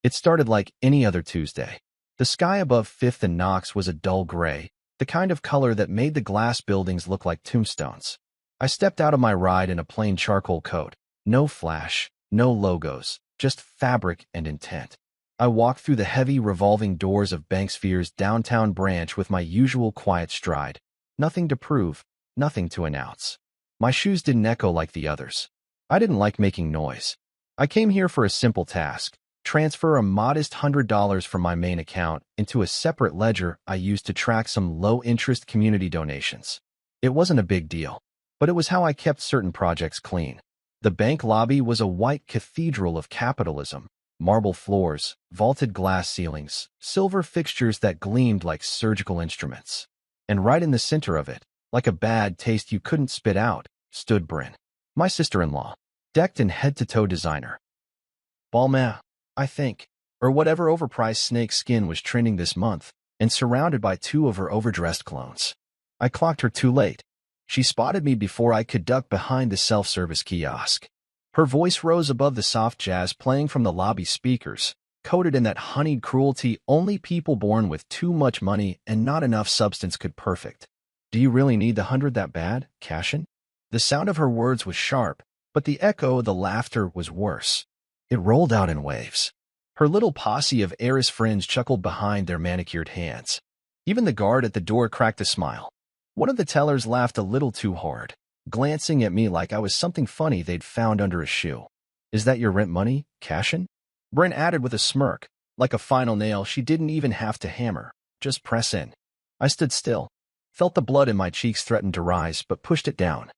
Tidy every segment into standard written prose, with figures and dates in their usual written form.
It started like any other Tuesday. The sky above 5th and Knox was a dull gray, the kind of color that made the glass buildings look like tombstones. I stepped out of my ride in a plain charcoal coat. No flash, no logos, just fabric and intent. I walked through the heavy revolving doors of Banksphere's downtown branch with my usual quiet stride. Nothing to prove, nothing to announce. My shoes didn't echo like the others. I didn't like making noise. I came here for a simple task: transfer a modest $100 from my main account into a separate ledger I used to track some low-interest community donations. It wasn't a big deal, but it was how I kept certain projects clean. The bank lobby was a white cathedral of capitalism: marble floors, vaulted glass ceilings, silver fixtures that gleamed like surgical instruments. And right in the center of it, like a bad taste you couldn't spit out, stood Bryn, my sister-in-law, decked in head-to-toe designer. Balmain, I think, or whatever overpriced snake skin was trending this month, and surrounded by two of her overdressed clones. I clocked her too late. She spotted me before I could duck behind the self-service kiosk. Her voice rose above the soft jazz playing from the lobby speakers, coated in that honeyed cruelty only people born with too much money and not enough substance could perfect. Do you really need the 100 that bad, Cashin? The sound of her words was sharp, but the echo of the laughter was worse. It rolled out in waves. Her little posse of heiress friends chuckled behind their manicured hands. Even the guard at the door cracked a smile. One of the tellers laughed a little too hard, glancing at me like I was something funny they'd found under a shoe. Is that your rent money, Cashin? Bryn added with a smirk, like a final nail she didn't even have to hammer. Just press in. I stood still, felt the blood in my cheeks threaten to rise, but pushed it down.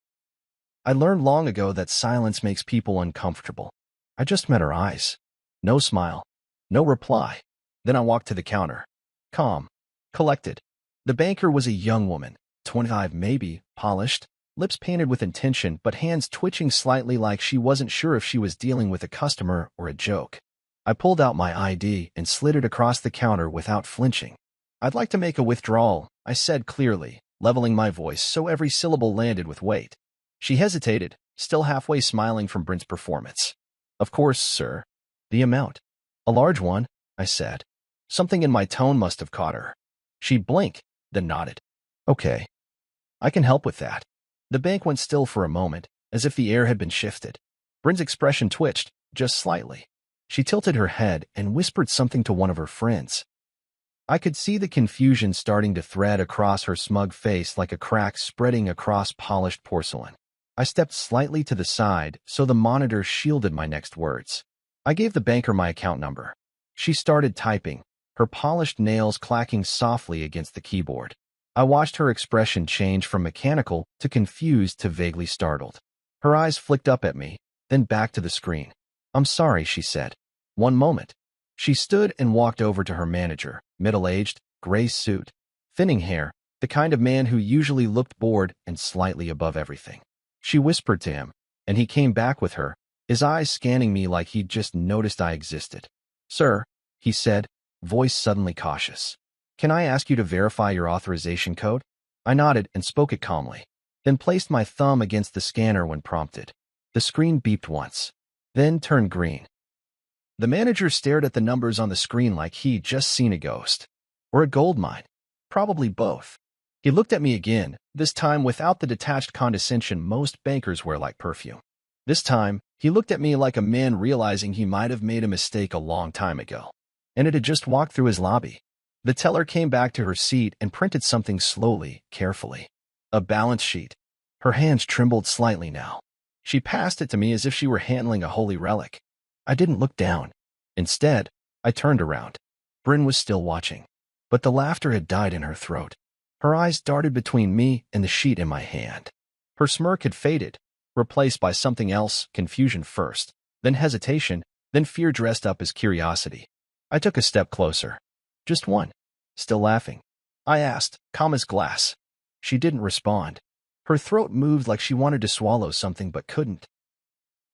I learned long ago that silence makes people uncomfortable. I just met her eyes. No smile. No reply. Then I walked to the counter. Calm. Collected. The banker was a young woman, 25 maybe, polished, lips painted with intention but hands twitching slightly like she wasn't sure if she was dealing with a customer or a joke. I pulled out my ID and slid it across the counter without flinching. I'd like to make a withdrawal, I said clearly, leveling my voice so every syllable landed with weight. She hesitated, still halfway smiling from Bryn's performance. Of course, sir. The amount. A large one, I said. Something in my tone must have caught her. She blinked, then nodded. Okay. I can help with that. The bank went still for a moment, as if the air had been shifted. Bryn's expression twitched, just slightly. She tilted her head and whispered something to one of her friends. I could see the confusion starting to thread across her smug face like a crack spreading across polished porcelain. I stepped slightly to the side so the monitor shielded my next words. I gave the banker my account number. She started typing, her polished nails clacking softly against the keyboard. I watched her expression change from mechanical to confused to vaguely startled. Her eyes flicked up at me, then back to the screen. I'm sorry, she said. One moment. She stood and walked over to her manager, middle-aged, gray suit, thinning hair, the kind of man who usually looked bored and slightly above everything. She whispered to him, and he came back with her, his eyes scanning me like he'd just noticed I existed. Sir, he said, voice suddenly cautious. Can I ask you to verify your authorization code? I nodded and spoke it calmly, then placed my thumb against the scanner when prompted. The screen beeped once, then turned green. The manager stared at the numbers on the screen like he'd just seen a ghost. Or a gold mine. Probably both. He looked at me again, this time without the detached condescension most bankers wear like perfume. This time, he looked at me like a man realizing he might have made a mistake a long time ago. And it had just walked through his lobby. The teller came back to her seat and printed something slowly, carefully. A balance sheet. Her hands trembled slightly now. She passed it to me as if she were handling a holy relic. I didn't look down. Instead, I turned around. Bryn was still watching, but the laughter had died in her throat. Her eyes darted between me and the sheet in my hand. Her smirk had faded, replaced by something else, confusion first, then hesitation, then fear dressed up as curiosity. I took a step closer. Just one. Still laughing. I asked, calm as glass. She didn't respond. Her throat moved like she wanted to swallow something but couldn't.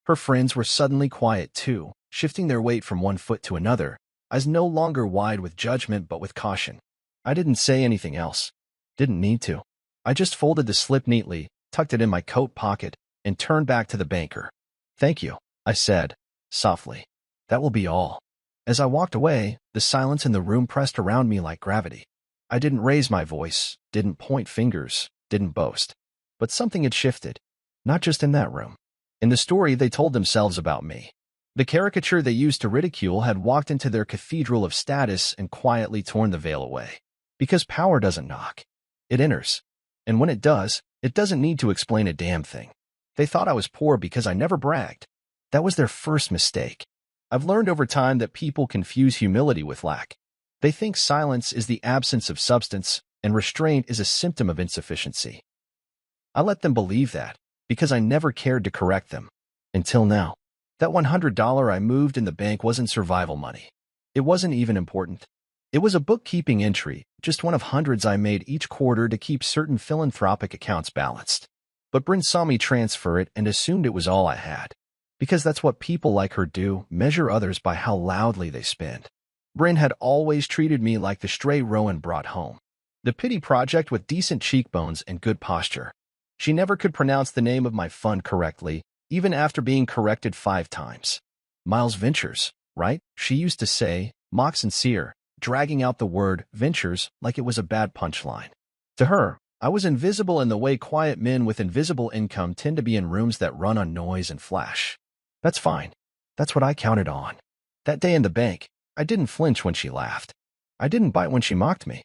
Her friends were suddenly quiet too, shifting their weight from one foot to another, eyes no longer wide with judgment but with caution. I didn't say anything else. Didn't need to. I just folded the slip neatly, tucked it in my coat pocket, and turned back to the banker. Thank you, I said, softly. That will be all. As I walked away, the silence in the room pressed around me like gravity. I didn't raise my voice, didn't point fingers, didn't boast. But something had shifted. Not just in that room. In the story they told themselves about me. The caricature they used to ridicule had walked into their cathedral of status and quietly torn the veil away. Because power doesn't knock. It enters. And when it does, it doesn't need to explain a damn thing. They thought I was poor because I never bragged. That was their first mistake. I've learned over time that people confuse humility with lack. They think silence is the absence of substance and restraint is a symptom of insufficiency. I let them believe that because I never cared to correct them. Until now. That $100 I moved in the bank wasn't survival money. It wasn't even important. It was a bookkeeping entry, just one of hundreds I made each quarter to keep certain philanthropic accounts balanced. But Bryn saw me transfer it and assumed it was all I had. Because that's what people like her do, measure others by how loudly they spend. Bryn had always treated me like the stray Rowan brought home. The pity project with decent cheekbones and good posture. She never could pronounce the name of my fund correctly, even after being corrected 5 times. Miles Ventures, right? She used to say, mock sincere, dragging out the word ventures like it was a bad punchline. To her, I was invisible in the way quiet men with invisible income tend to be in rooms that run on noise and flash. That's fine. That's what I counted on. That day in the bank, I didn't flinch when she laughed. I didn't bite when she mocked me.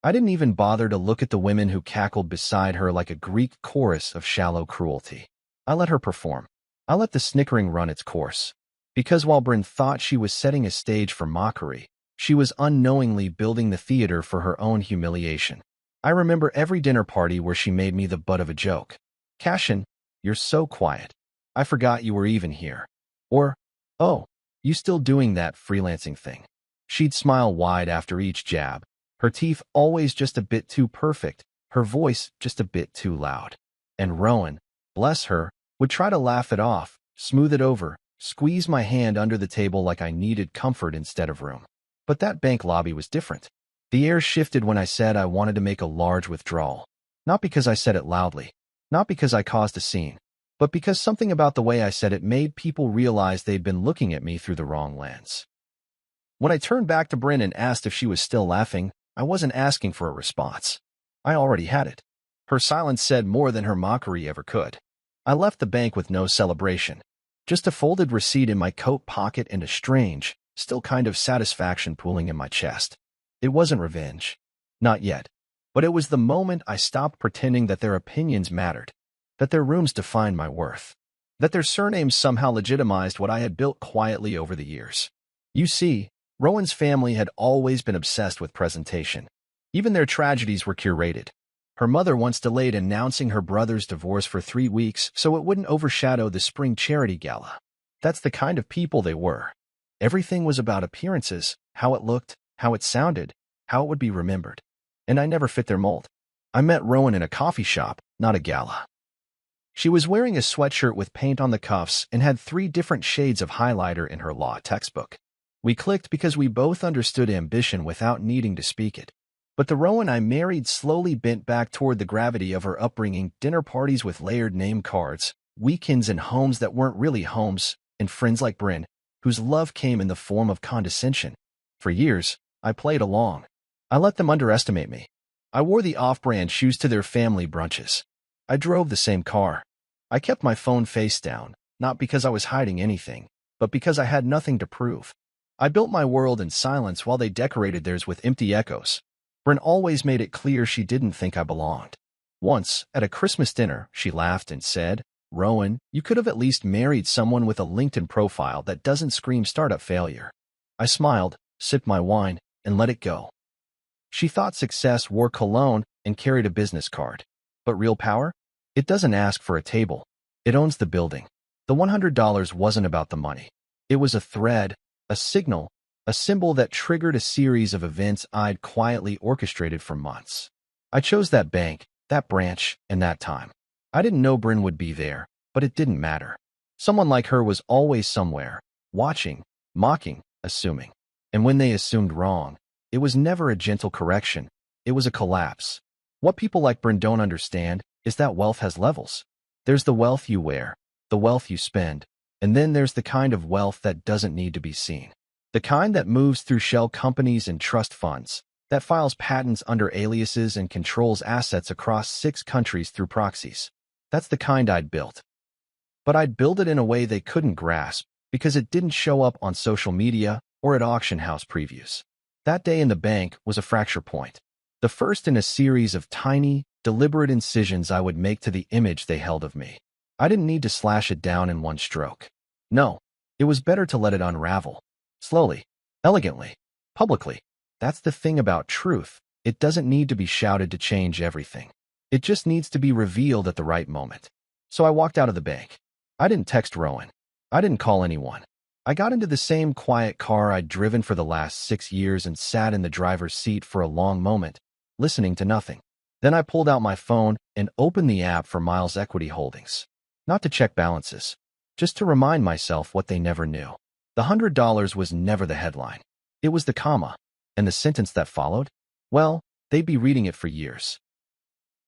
I didn't even bother to look at the women who cackled beside her like a Greek chorus of shallow cruelty. I let her perform. I let the snickering run its course. Because while Bryn thought she was setting a stage for mockery, she was unknowingly building the theater for her own humiliation. I remember every dinner party where she made me the butt of a joke. Cashin, you're so quiet. I forgot you were even here. Or, oh, you still doing that freelancing thing. She'd smile wide after each jab. Her teeth always just a bit too perfect, her voice just a bit too loud. And Rowan, bless her, would try to laugh it off, smooth it over, squeeze my hand under the table like I needed comfort instead of room. But that bank lobby was different. The air shifted when I said I wanted to make a large withdrawal. Not because I said it loudly, not because I caused a scene, but because something about the way I said it made people realize they'd been looking at me through the wrong lens. When I turned back to Bryn and asked if she was still laughing, I wasn't asking for a response. I already had it. Her silence said more than her mockery ever could. I left the bank with no celebration. Just a folded receipt in my coat pocket and a strange, still kind of satisfaction pooling in my chest. It wasn't revenge. Not yet. But it was the moment I stopped pretending that their opinions mattered, that their rooms defined my worth, that their surnames somehow legitimized what I had built quietly over the years. You see, Rowan's family had always been obsessed with presentation. Even their tragedies were curated. Her mother once delayed announcing her brother's divorce for 3 weeks so it wouldn't overshadow the spring charity gala. That's the kind of people they were. Everything was about appearances, how it looked, how it sounded, how it would be remembered. And I never fit their mold. I met Rowan in a coffee shop, not a gala. She was wearing a sweatshirt with paint on the cuffs and had 3 different shades of highlighter in her law textbook. We clicked because we both understood ambition without needing to speak it. But the Rowan I married slowly bent back toward the gravity of her upbringing, dinner parties with layered name cards, weekends in homes that weren't really homes, and friends like Bryn, whose love came in the form of condescension. For years, I played along. I let them underestimate me. I wore the off-brand shoes to their family brunches. I drove the same car. I kept my phone face down, not because I was hiding anything, but because I had nothing to prove. I built my world in silence while they decorated theirs with empty echoes. Bryn always made it clear she didn't think I belonged. Once, at a Christmas dinner, she laughed and said, "Rowan, you could have at least married someone with a LinkedIn profile that doesn't scream startup failure." I smiled, sipped my wine, and let it go. She thought success wore cologne and carried a business card. But real power? It doesn't ask for a table. It owns the building. The $100 wasn't about the money. It was a thread, a signal, a symbol that triggered a series of events I'd quietly orchestrated for months. I chose that bank, that branch, and that time. I didn't know Bryn would be there, but it didn't matter. Someone like her was always somewhere, watching, mocking, assuming. And when they assumed wrong, it was never a gentle correction. It was a collapse. What people like Bryn don't understand is that wealth has levels. There's the wealth you wear, the wealth you spend, and then there's the kind of wealth that doesn't need to be seen. The kind that moves through shell companies and trust funds, that files patents under aliases and controls assets across 6 countries through proxies. That's the kind I'd built. But I'd build it in a way they couldn't grasp because it didn't show up on social media or at auction house previews. That day in the bank was a fracture point, the first in a series of tiny, deliberate incisions I would make to the image they held of me. I didn't need to slash it down in one stroke. No, it was better to let it unravel. Slowly, elegantly, publicly. That's the thing about truth. It doesn't need to be shouted to change everything. It just needs to be revealed at the right moment. So I walked out of the bank. I didn't text Rowan. I didn't call anyone. I got into the same quiet car I'd driven for the last 6 years and sat in the driver's seat for a long moment, listening to nothing. Then I pulled out my phone and opened the app for Miles Equity Holdings. Not to check balances, just to remind myself what they never knew. The $100 was never the headline. It was the comma. And the sentence that followed? Well, they'd be reading it for years.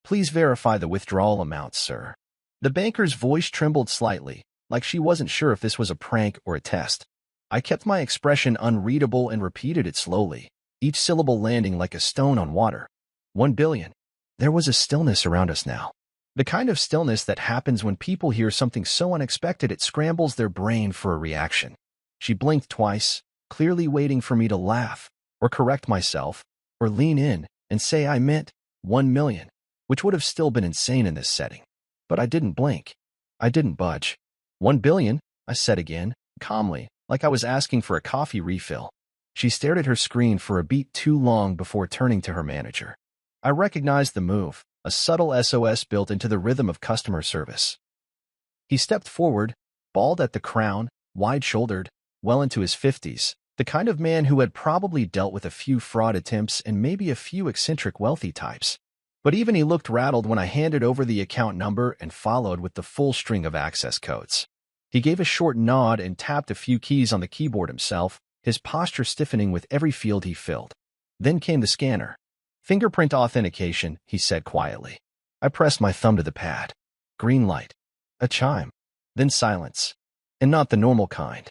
Please verify the withdrawal amount, sir. The banker's voice trembled slightly, like she wasn't sure if this was a prank or a test. I kept my expression unreadable and repeated it slowly, each syllable landing like a stone on water. 1 billion. There was a stillness around us now. The kind of stillness that happens when people hear something so unexpected it scrambles their brain for a reaction. She blinked twice, clearly waiting for me to laugh, or correct myself, or lean in and say I meant 1 million, which would have still been insane in this setting. But I didn't blink. I didn't budge. 1 billion, I said again, calmly, like I was asking for a coffee refill. She stared at her screen for a beat too long before turning to her manager. I recognized the move, a subtle SOS built into the rhythm of customer service. He stepped forward, bald at the crown, wide-shouldered, well into his 50s, the kind of man who had probably dealt with a few fraud attempts and maybe a few eccentric wealthy types. But even he looked rattled when I handed over the account number and followed with the full string of access codes. He gave a short nod and tapped a few keys on the keyboard himself, his posture stiffening with every field he filled. Then came the scanner. Fingerprint authentication, he said quietly. I pressed my thumb to the pad. Green light. A chime. Then silence. And not the normal kind.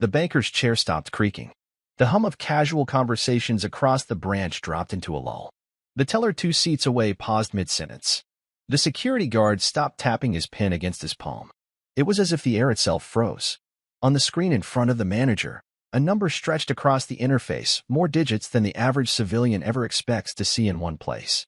The banker's chair stopped creaking. The hum of casual conversations across the branch dropped into a lull. The teller 2 seats away paused mid-sentence. The security guard stopped tapping his pen against his palm. It was as if the air itself froze. On the screen in front of the manager, a number stretched across the interface, more digits than the average civilian ever expects to see in one place.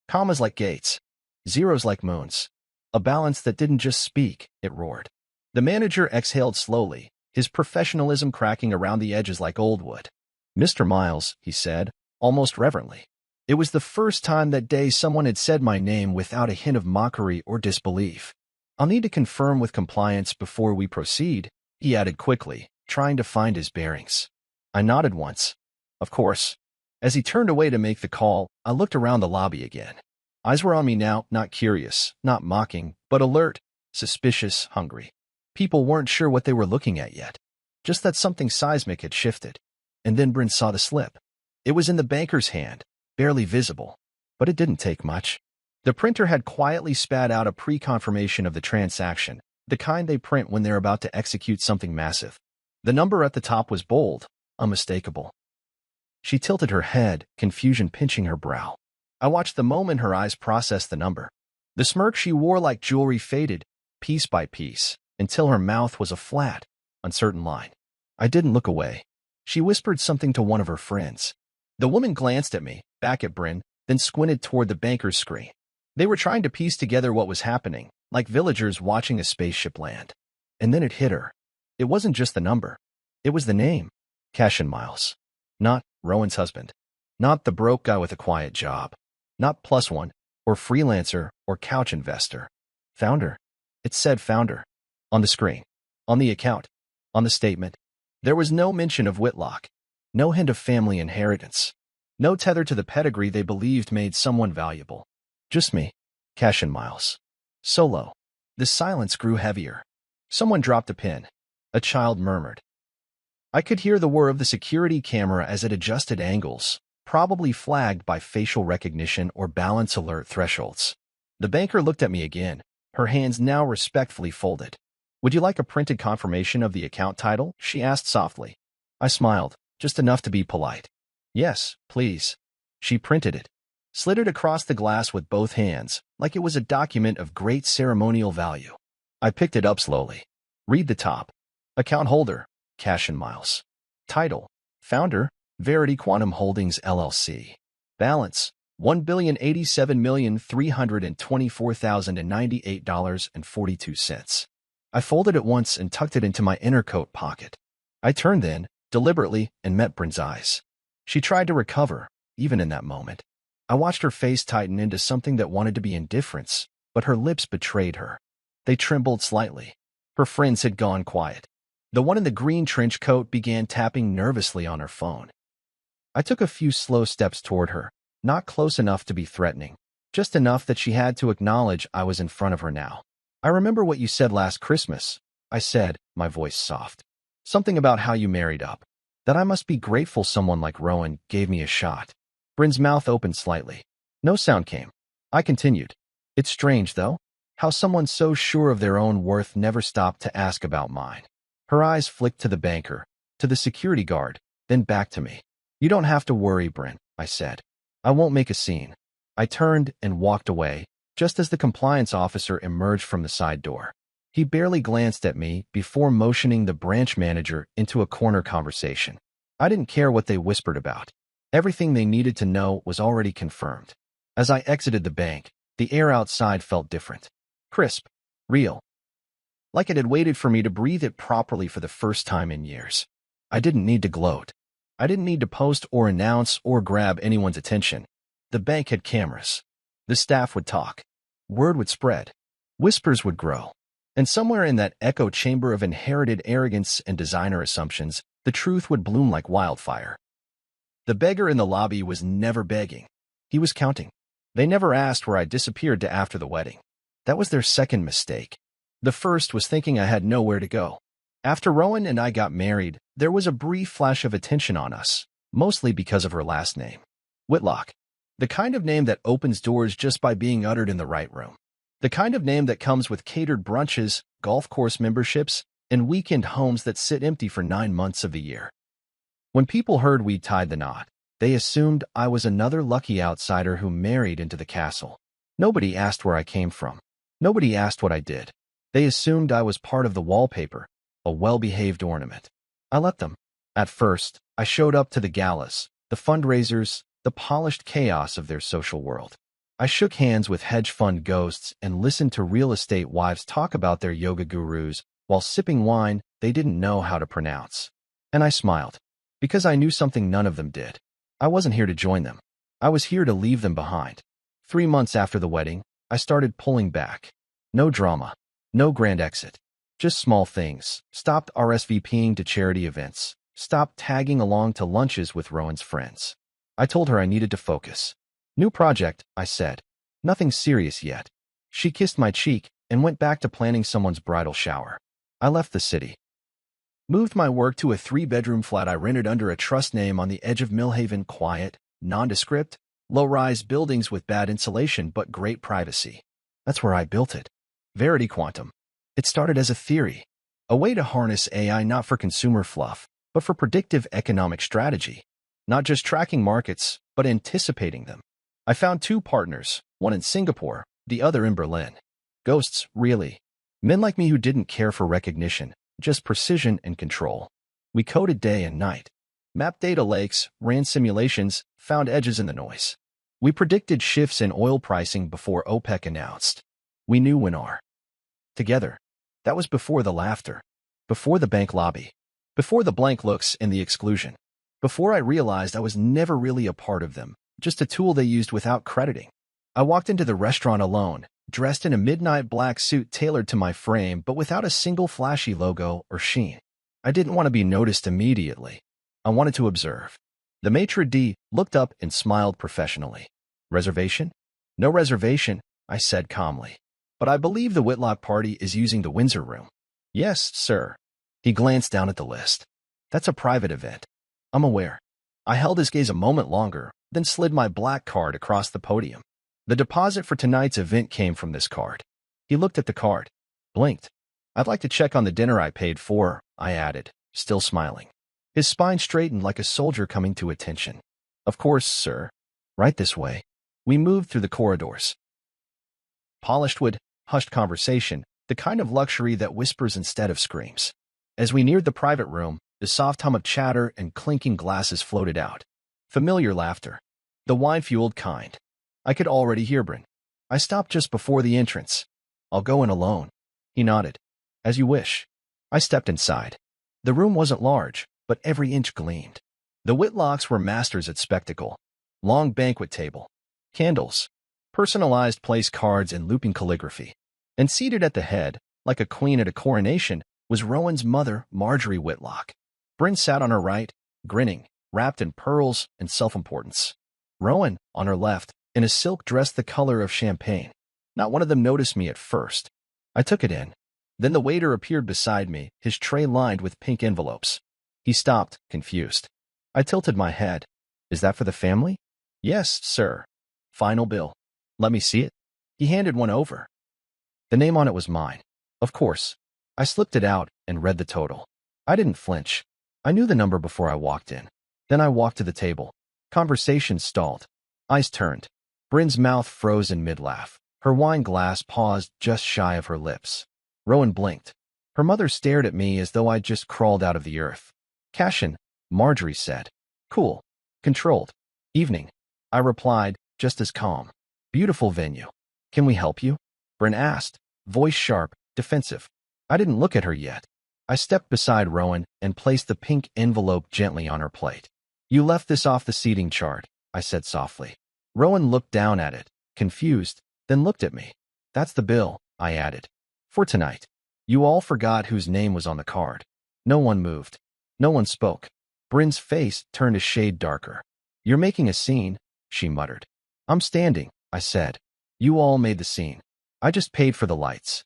Commas like gates. Zeros like moons. A balance that didn't just speak, it roared. The manager exhaled slowly, his professionalism cracking around the edges like old wood. Mr. Miles, he said, almost reverently. It was the first time that day someone had said my name without a hint of mockery or disbelief. I'll need to confirm with compliance before we proceed, he added quickly, trying to find his bearings. I nodded once. Of course. As he turned away to make the call, I looked around the lobby again. Eyes were on me now, not curious, not mocking, but alert, suspicious, hungry. People weren't sure what they were looking at yet. Just that something seismic had shifted. And then Bryn saw the slip. It was in the banker's hand, barely visible. But it didn't take much. The printer had quietly spat out a pre-confirmation of the transaction, the kind they print when they're about to execute something massive. The number at the top was bold, unmistakable. She tilted her head, confusion pinching her brow. I watched the moment her eyes processed the number. The smirk she wore like jewelry faded, piece by piece, until her mouth was a flat, uncertain line. I didn't look away. She whispered something to one of her friends. The woman glanced at me, back at Bryn, then squinted toward the banker's screen. They were trying to piece together what was happening, like villagers watching a spaceship land. And then it hit her. It wasn't just the number. It was the name. Cashin Miles. Not Rowan's husband. Not the broke guy with a quiet job. Not +1, or freelancer, or couch investor. Founder. It said founder. On the screen. On the account. On the statement. There was no mention of Whitlock. No hint of family inheritance. No tether to the pedigree they believed made someone valuable. Just me. Cashin Miles. Solo. The silence grew heavier. Someone dropped a pin. A child murmured. I could hear the whir of the security camera as it adjusted angles, probably flagged by facial recognition or balance alert thresholds. The banker looked at me again, her hands now respectfully folded. Would you like a printed confirmation of the account title? She asked softly. I smiled, just enough to be polite. Yes, please. She printed it, slid it across the glass with both hands, like it was a document of great ceremonial value. I picked it up slowly. Read the top. Account holder, cash in miles. Title, founder, Verity Quantum Holdings LLC. Balance, $1,087,324,098.42. I folded it once and tucked it into my inner coat pocket. I turned then, deliberately, and met Bryn's eyes. She tried to recover, even in that moment. I watched her face tighten into something that wanted to be indifference, but her lips betrayed her. They trembled slightly. Her friends had gone quiet. The one in the green trench coat began tapping nervously on her phone. I took a few slow steps toward her, not close enough to be threatening, just enough that she had to acknowledge I was in front of her now. I remember what you said last Christmas, I said, my voice soft. Something about how you married up. That I must be grateful someone like Rowan gave me a shot. Bryn's mouth opened slightly. No sound came. I continued. It's strange, though, how someone so sure of their own worth never stopped to ask about mine. Her eyes flicked to the banker, to the security guard, then back to me. You don't have to worry, Bryn, I said. I won't make a scene. I turned and walked away, just as the compliance officer emerged from the side door. He barely glanced at me before motioning the branch manager into a corner conversation. I didn't care what they whispered about. Everything they needed to know was already confirmed. As I exited the bank, the air outside felt different. Crisp. Real. Like it had waited for me to breathe it properly for the first time in years. I didn't need to gloat. I didn't need to post or announce or grab anyone's attention. The bank had cameras. The staff would talk. Word would spread. Whispers would grow. And somewhere in that echo chamber of inherited arrogance and designer assumptions, the truth would bloom like wildfire. The beggar in the lobby was never begging. He was counting. They never asked where I disappeared to after the wedding. That was their second mistake. The first was thinking I had nowhere to go. After Rowan and I got married, there was a brief flash of attention on us, mostly because of her last name. Whitlock. The kind of name that opens doors just by being uttered in the right room. The kind of name that comes with catered brunches, golf course memberships, and weekend homes that sit empty for 9 months of the year. When people heard we'd tied the knot, they assumed I was another lucky outsider who married into the castle. Nobody asked where I came from. Nobody asked what I did. They assumed I was part of the wallpaper, a well-behaved ornament. I let them. At first, I showed up to the galas, the fundraisers, the polished chaos of their social world. I shook hands with hedge fund ghosts and listened to real estate wives talk about their yoga gurus while sipping wine they didn't know how to pronounce. And I smiled, because I knew something none of them did. I wasn't here to join them. I was here to leave them behind. 3 months after the wedding, I started pulling back. No drama. No grand exit. Just small things. Stopped RSVPing to charity events. Stopped tagging along to lunches with Rowan's friends. I told her I needed to focus. New project, I said. Nothing serious yet. She kissed my cheek and went back to planning someone's bridal shower. I left the city. Moved my work to a 3-bedroom flat I rented under a trust name on the edge of Millhaven. Quiet, nondescript, low-rise buildings with bad insulation but great privacy. That's where I built it. Verity Quantum. It started as a theory, a way to harness AI not for consumer fluff, but for predictive economic strategy. Not just tracking markets, but anticipating them. I found 2 partners, one in Singapore, the other in Berlin. Ghosts, really. Men like me who didn't care for recognition, just precision and control. We coded day and night. Mapped data lakes, ran simulations, found edges in the noise. We predicted shifts in oil pricing before OPEC announced. We knew when our. Together. That was before the laughter. Before the bank lobby. Before the blank looks and the exclusion. Before I realized I was never really a part of them, just a tool they used without crediting. I walked into the restaurant alone, dressed in a midnight black suit tailored to my frame but without a single flashy logo or sheen. I didn't want to be noticed immediately. I wanted to observe. The maitre d' looked up and smiled professionally. Reservation? No reservation, I said calmly. But I believe the Whitlock party is using the Windsor room. Yes, sir. He glanced down at the list. That's a private event. I'm aware. I held his gaze a moment longer, then slid my black card across the podium. The deposit for tonight's event came from this card. He looked at the card, blinked. I'd like to check on the dinner I paid for, I added, still smiling. His spine straightened like a soldier coming to attention. Of course, sir. Right this way. We moved through the corridors. Polished wood, hushed conversation, the kind of luxury that whispers instead of screams. As we neared the private room, the soft hum of chatter and clinking glasses floated out. Familiar laughter. The wine-fueled kind. I could already hear Bryn. I stopped just before the entrance. I'll go in alone. He nodded. As you wish. I stepped inside. The room wasn't large, but every inch gleamed. The Whitlocks were masters at spectacle. Long banquet table. Candles. Personalized place cards and looping calligraphy. And seated at the head, like a queen at a coronation, was Rowan's mother, Marjorie Whitlock. Bryn sat on her right, grinning, wrapped in pearls and self-importance. Rowan, on her left, in a silk dress the color of champagne. Not one of them noticed me at first. I took it in. Then the waiter appeared beside me, his tray lined with pink envelopes. He stopped, confused. I tilted my head. Is that for the family? Yes, sir. Final bill. Let me see it. He handed one over. The name on it was mine. Of course. I slipped it out and read the total. I didn't flinch. I knew the number before I walked in. Then I walked to the table. Conversation stalled. Eyes turned. Bryn's mouth froze in mid-laugh. Her wine glass paused just shy of her lips. Rowan blinked. Her mother stared at me as though I'd just crawled out of the earth. Cashin, Marjorie said. Cool. Controlled. Evening. I replied, just as calm. Beautiful venue. Can we help you? Bryn asked, voice sharp, defensive. I didn't look at her yet. I stepped beside Rowan and placed the pink envelope gently on her plate. You left this off the seating chart, I said softly. Rowan looked down at it, confused, then looked at me. That's the bill, I added. For tonight. You all forgot whose name was on the card. No one moved. No one spoke. Bryn's face turned a shade darker. You're making a scene, she muttered. I'm standing, I said. You all made the scene. I just paid for the lights.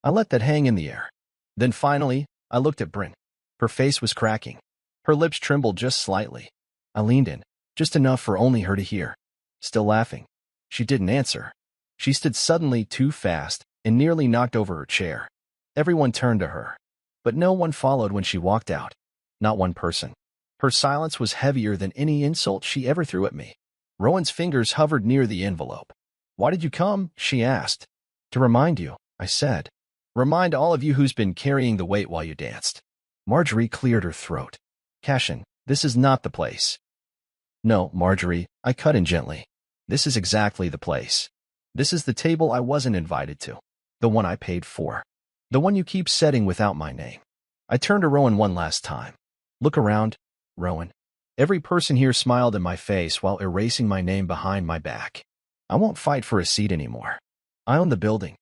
I let that hang in the air. Then finally, I looked at Bryn. Her face was cracking. Her lips trembled just slightly. I leaned in, just enough for only her to hear. Still laughing. She didn't answer. She stood suddenly too fast and nearly knocked over her chair. Everyone turned to her. But no one followed when she walked out. Not one person. Her silence was heavier than any insult she ever threw at me. Rowan's fingers hovered near the envelope. Why did you come? She asked. To remind you, I said. Remind all of you who's been carrying the weight while you danced. Marjorie cleared her throat. Cashin, this is not the place. No, Marjorie, I cut in gently. This is exactly the place. This is the table I wasn't invited to. The one I paid for. The one you keep setting without my name. I turned to Rowan one last time. Look around, Rowan. Every person here smiled in my face while erasing my name behind my back. I won't fight for a seat anymore. I own the building.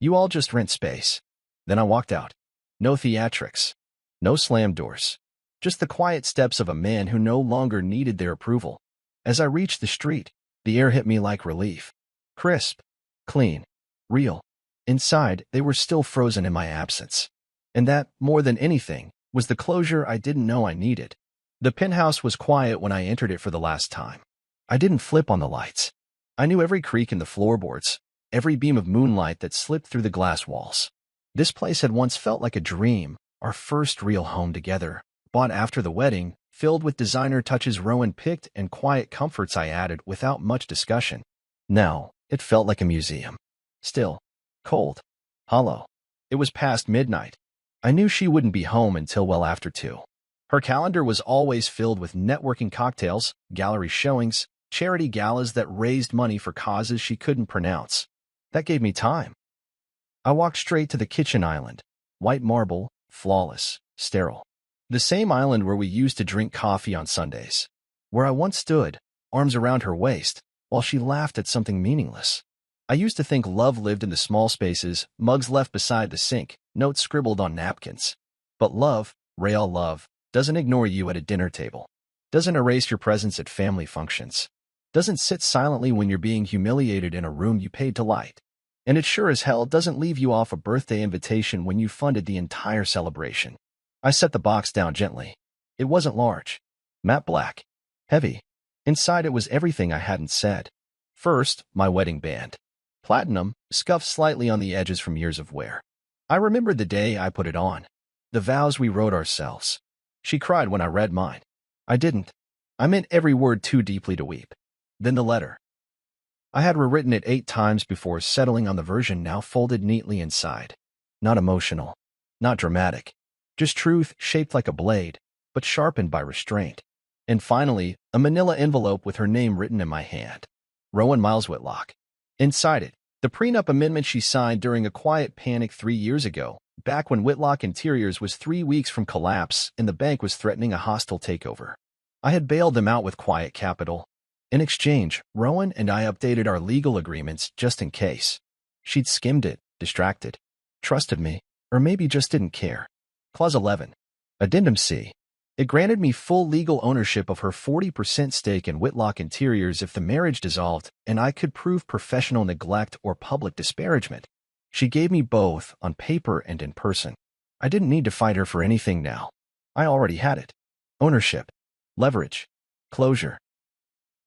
You all just rent space. Then I walked out. No theatrics. No slam doors. Just the quiet steps of a man who no longer needed their approval. As I reached the street, the air hit me like relief. Crisp. Clean. Real. Inside, they were still frozen in my absence. And that, more than anything, was the closure I didn't know I needed. The penthouse was quiet when I entered it for the last time. I didn't flip on the lights. I knew every creak in the floorboards, every beam of moonlight that slipped through the glass walls. This place had once felt like a dream, our first real home together, bought after the wedding, filled with designer touches Rowan picked and quiet comforts I added without much discussion. Now, it felt like a museum. Still. Cold. Hollow. It was past midnight. I knew she wouldn't be home until well after 2. Her calendar was always filled with networking cocktails, gallery showings, charity galas that raised money for causes she couldn't pronounce. That gave me time. I walked straight to the kitchen island. White marble, flawless, sterile. The same island where we used to drink coffee on Sundays. Where I once stood, arms around her waist, while she laughed at something meaningless. I used to think love lived in the small spaces, mugs left beside the sink, notes scribbled on napkins. But love, real love, doesn't ignore you at a dinner table. Doesn't erase your presence at family functions. Doesn't sit silently when you're being humiliated in a room you paid to light. And it sure as hell doesn't leave you off a birthday invitation when you funded the entire celebration. I set the box down gently. It wasn't large. Matte black. Heavy. Inside it was everything I hadn't said. First, my wedding band. Platinum, scuffed slightly on the edges from years of wear. I remembered the day I put it on. The vows we wrote ourselves. She cried when I read mine. I didn't. I meant every word too deeply to weep. Then the letter. I had rewritten it 8 times before settling on the version now folded neatly inside. Not emotional. Not dramatic. Just truth shaped like a blade, but sharpened by restraint. And finally, a manila envelope with her name written in my hand. Rowan Miles Whitlock. Inside it, the prenup amendment she signed during a quiet panic 3 years ago, back when Whitlock Interiors was 3 weeks from collapse and the bank was threatening a hostile takeover. I had bailed them out with quiet capital. In exchange, Rowan and I updated our legal agreements just in case. She'd skimmed it, distracted, trusted me, or maybe just didn't care. Clause 11. Addendum C. It granted me full legal ownership of her 40% stake in Whitlock Interiors if the marriage dissolved and I could prove professional neglect or public disparagement. She gave me both, on paper and in person. I didn't need to fight her for anything now. I already had it. Ownership. Leverage. Closure.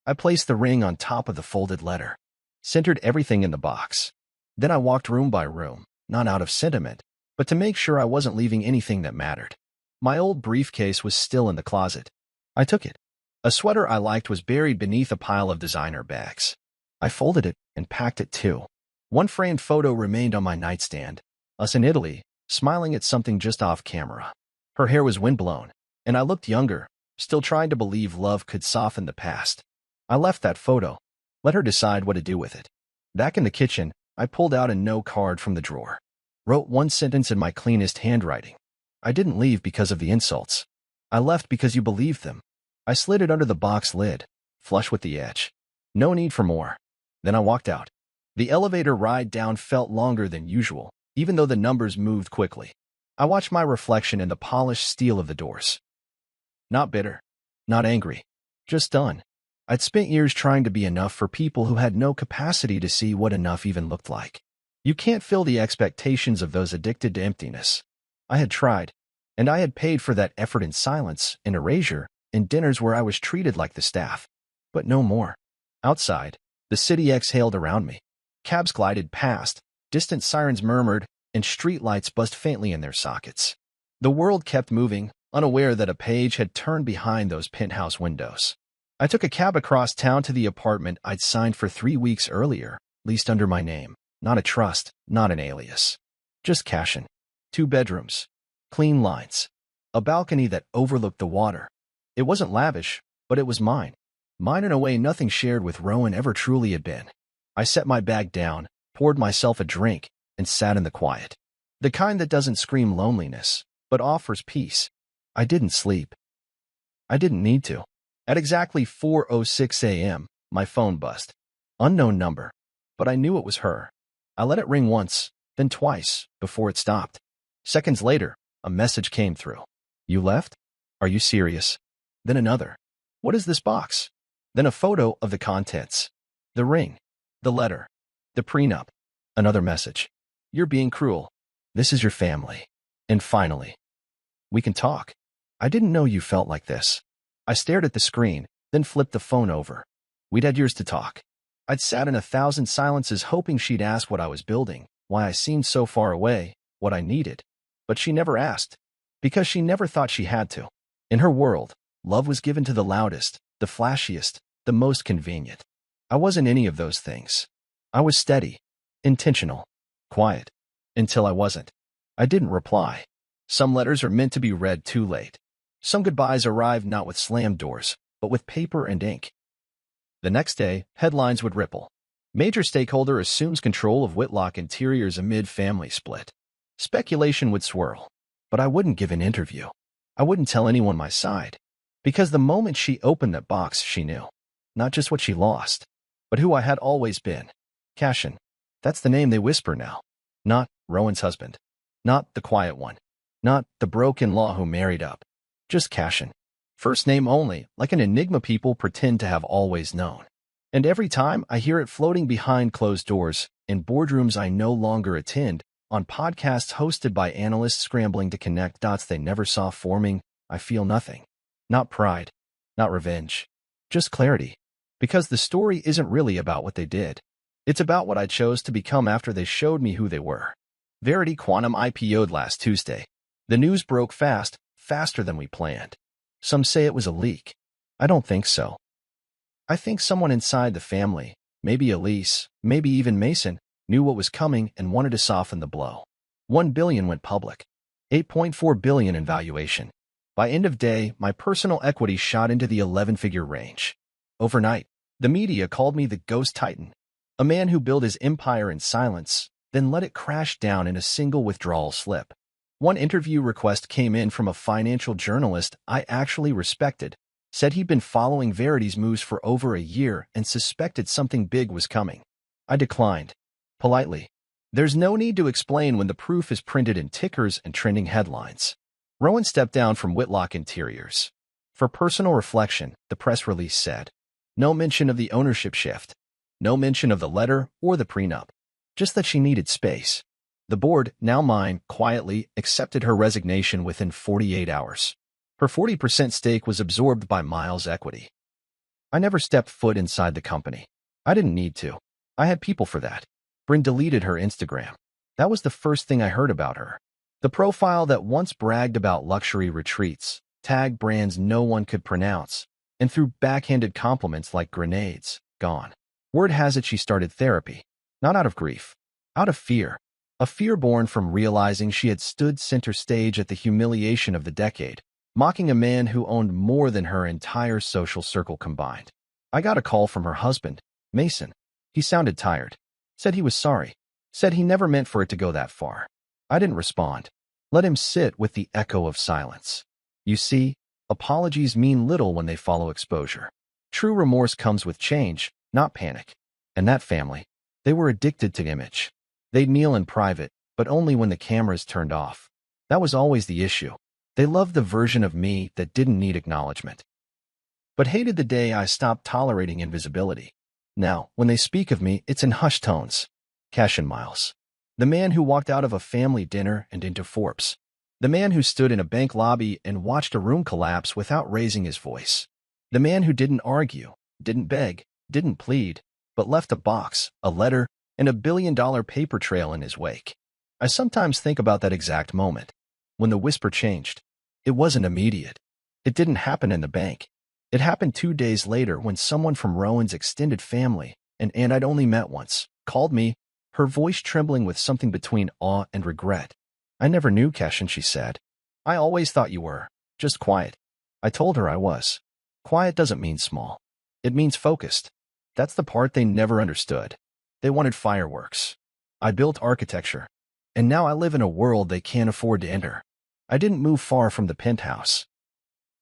I placed the ring on top of the folded letter. Centered everything in the box. Then I walked room by room, not out of sentiment, but to make sure I wasn't leaving anything that mattered. My old briefcase was still in the closet. I took it. A sweater I liked was buried beneath a pile of designer bags. I folded it and packed it too. One framed photo remained on my nightstand, us in Italy, smiling at something just off camera. Her hair was windblown, and I looked younger, still trying to believe love could soften the past. I left that photo, let her decide what to do with it. Back in the kitchen, I pulled out a note card from the drawer. Wrote one sentence in my cleanest handwriting. I didn't leave because of the insults. I left because you believed them. I slid it under the box lid, flush with the edge. No need for more. Then I walked out. The elevator ride down felt longer than usual, even though the numbers moved quickly. I watched my reflection in the polished steel of the doors. Not bitter. Not angry. Just done. I'd spent years trying to be enough for people who had no capacity to see what enough even looked like. You can't fill the expectations of those addicted to emptiness. I had tried, and I had paid for that effort in silence, in erasure, in dinners where I was treated like the staff. But no more. Outside, the city exhaled around me. Cabs glided past, distant sirens murmured, and streetlights buzzed faintly in their sockets. The world kept moving, unaware that a page had turned behind those penthouse windows. I took a cab across town to the apartment I'd signed for 3 weeks earlier, leased under my name. Not a trust, not an alias. Just cash in. 2 bedrooms. Clean lines. A balcony that overlooked the water. It wasn't lavish, but it was mine. Mine in a way nothing shared with Rowan ever truly had been. I set my bag down, poured myself a drink, and sat in the quiet. The kind that doesn't scream loneliness, but offers peace. I didn't sleep. I didn't need to. At exactly 4:06 a.m., my phone buzzed. Unknown number. But I knew it was her. I let it ring once, then twice, before it stopped. Seconds later, a message came through. You left? Are you serious? Then another. What is this box? Then a photo of the contents. The ring. The letter. The prenup. Another message. You're being cruel. This is your family. And finally, we can talk. I didn't know you felt like this. I stared at the screen, then flipped the phone over. We'd had years to talk. I'd sat in 1,000 silences hoping she'd ask what I was building, why I seemed so far away, what I needed. But she never asked, because she never thought she had to. In her world, love was given to the loudest, the flashiest, the most convenient. I wasn't any of those things. I was steady, intentional, quiet, until I wasn't. I didn't reply. Some letters are meant to be read too late. Some goodbyes arrived not with slammed doors, but with paper and ink. The next day, headlines would ripple. Major stakeholder assumes control of Whitlock Interiors amid family split. Speculation would swirl, but I wouldn't give an interview. I wouldn't tell anyone my side, because the moment she opened that box, she knew. Not just what she lost, but who I had always been. Cashin. That's the name they whisper now. Not Rowan's husband. Not the quiet one. Not the broke-in-law who married up. Just Cashin. First name only, like an enigma people pretend to have always known. And every time I hear it floating behind closed doors, in boardrooms I no longer attend, on podcasts hosted by analysts scrambling to connect dots they never saw forming, I feel nothing. Not pride. Not revenge. Just clarity. Because the story isn't really about what they did. It's about what I chose to become after they showed me who they were. Verity Quantum IPO'd last Tuesday. The news broke fast, faster than we planned. Some say it was a leak. I don't think so. I think someone inside the family, maybe Elise, maybe even Mason, knew what was coming and wanted to soften the blow. 1 billion went public. 8.4 billion in valuation. By end of day, my personal equity shot into the 11-figure range. Overnight, the media called me the Ghost Titan, a man who built his empire in silence, then let it crash down in a single withdrawal slip. One interview request came in from a financial journalist I actually respected, said he'd been following Verity's moves for over a year and suspected something big was coming. I declined. Politely. There's no need to explain when the proof is printed in tickers and trending headlines. Rowan stepped down from Whitlock Interiors. For personal reflection, the press release said, no mention of the ownership shift. No mention of the letter or the prenup. Just that she needed space. The board, now mine, quietly accepted her resignation within 48 hours. Her 40% stake was absorbed by Miles' equity. I never stepped foot inside the company. I didn't need to. I had people for that. Bryn deleted her Instagram. That was the first thing I heard about her. The profile that once bragged about luxury retreats, tagged brands no one could pronounce, and threw backhanded compliments like grenades, gone. Word has it she started therapy. Not out of grief. Out of fear. A fear born from realizing she had stood center stage at the humiliation of the decade, mocking a man who owned more than her entire social circle combined. I got a call from her husband, Mason. He sounded tired. Said he was sorry. Said he never meant for it to go that far. I didn't respond. Let him sit with the echo of silence. You see, apologies mean little when they follow exposure. True remorse comes with change, not panic. And that family, they were addicted to image. They'd kneel in private, but only when the cameras turned off. That was always the issue. They loved the version of me that didn't need acknowledgement, but hated the day I stopped tolerating invisibility. Now, when they speak of me, it's in hushed tones. Cash and Miles. The man who walked out of a family dinner and into Forbes. The man who stood in a bank lobby and watched a room collapse without raising his voice. The man who didn't argue, didn't beg, didn't plead, but left a box, a letter, and $1 billion paper trail in his wake. I sometimes think about that exact moment. When the whisper changed. It wasn't immediate. It didn't happen in the bank. It happened 2 days later when someone from Rowan's extended family, an aunt I'd only met once, called me, her voice trembling with something between awe and regret. I never knew, Keshan, she said. I always thought you were. Just quiet. I told her I was. Quiet doesn't mean small. It means focused. That's the part they never understood. They wanted fireworks. I built architecture. And now I live in a world they can't afford to enter. I didn't move far from the penthouse.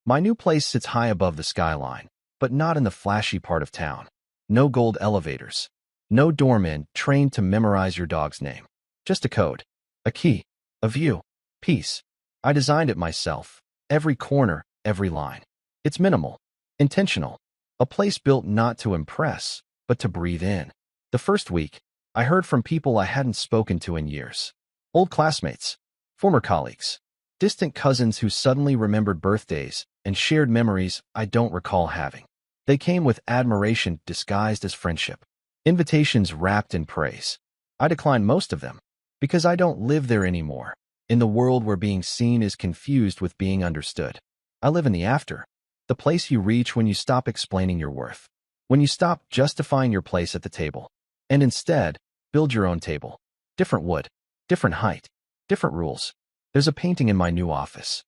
My new place sits high above the skyline, but not in the flashy part of town. No gold elevators. No doorman trained to memorize your dog's name. Just a code. A key. A view. Peace. I designed it myself. Every corner, every line. It's minimal. Intentional. A place built not to impress, but to breathe in. The first week, I heard from people I hadn't spoken to in years. Old classmates. Former colleagues. Distant cousins who suddenly remembered birthdays and shared memories I don't recall having. They came with admiration disguised as friendship. Invitations wrapped in praise. I declined most of them, because I don't live there anymore, in the world where being seen is confused with being understood. I live in the after, the place you reach when you stop explaining your worth, when you stop justifying your place at the table, and instead, build your own table. Different wood, different height, different rules. There's a painting in my new office.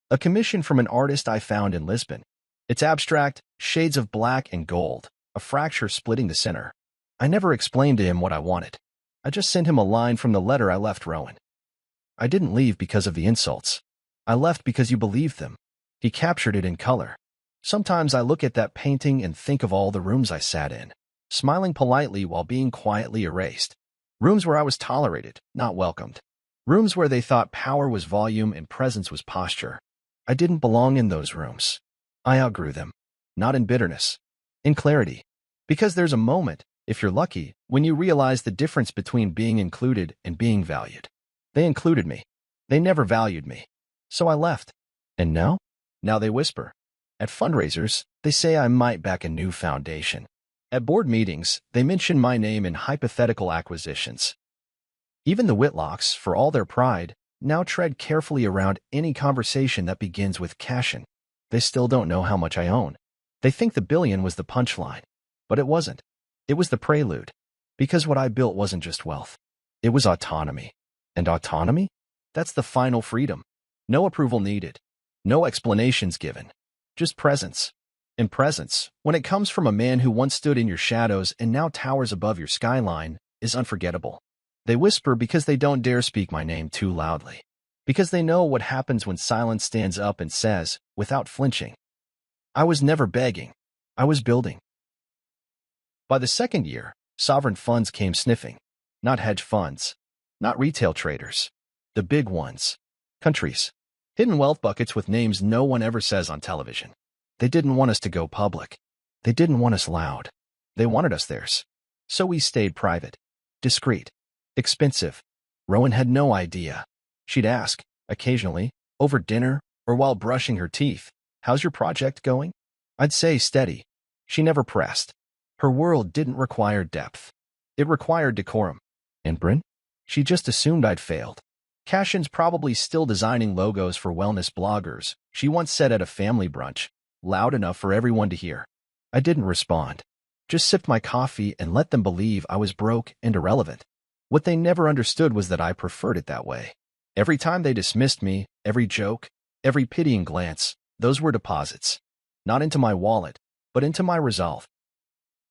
A commission from an artist I found in Lisbon. It's abstract, shades of black and gold, a fracture splitting the center. I never explained to him what I wanted. I just sent him a line from the letter I left Rowan. I didn't leave because of the insults. I left because you believed them. He captured it in color. Sometimes I look at that painting and think of all the rooms I sat in, smiling politely while being quietly erased. Rooms where I was tolerated, not welcomed. Rooms where they thought power was volume and presence was posture. I didn't belong in those rooms. I outgrew them. Not in bitterness. In clarity. Because there's a moment, if you're lucky, when you realize the difference between being included and being valued. They included me. They never valued me. So I left. And now? Now they whisper. At fundraisers, they say I might back a new foundation. At board meetings, they mention my name in hypothetical acquisitions. Even the Whitlocks, for all their pride, now tread carefully around any conversation that begins with cashin. They still don't know how much I own. They think the billion was the punchline, but it wasn't. It was the prelude. Because what I built wasn't just wealth. It was autonomy. And autonomy? That's the final freedom. No approval needed. No explanations given. Just presence. And presence, when it comes from a man who once stood in your shadows and now towers above your skyline, is unforgettable. They whisper because they don't dare speak my name too loudly. Because they know what happens when silence stands up and says, without flinching, I was never begging. I was building. By the second year, sovereign funds came sniffing. Not hedge funds. Not retail traders. The big ones. Countries. Hidden wealth buckets with names no one ever says on television. They didn't want us to go public. They didn't want us loud. They wanted us theirs. So we stayed private. Discreet. Expensive. Rowan had no idea. She'd ask, occasionally, over dinner or while brushing her teeth, how's your project going? I'd say steady. She never pressed. Her world didn't require depth. It required decorum. And Bryn? She just assumed I'd failed. Cashin's probably still designing logos for wellness bloggers, she once said at a family brunch, loud enough for everyone to hear. I didn't respond. Just sipped my coffee and let them believe I was broke and irrelevant. What they never understood was that I preferred it that way. Every time they dismissed me, every joke, every pitying glance, those were deposits. Not into my wallet, but into my resolve.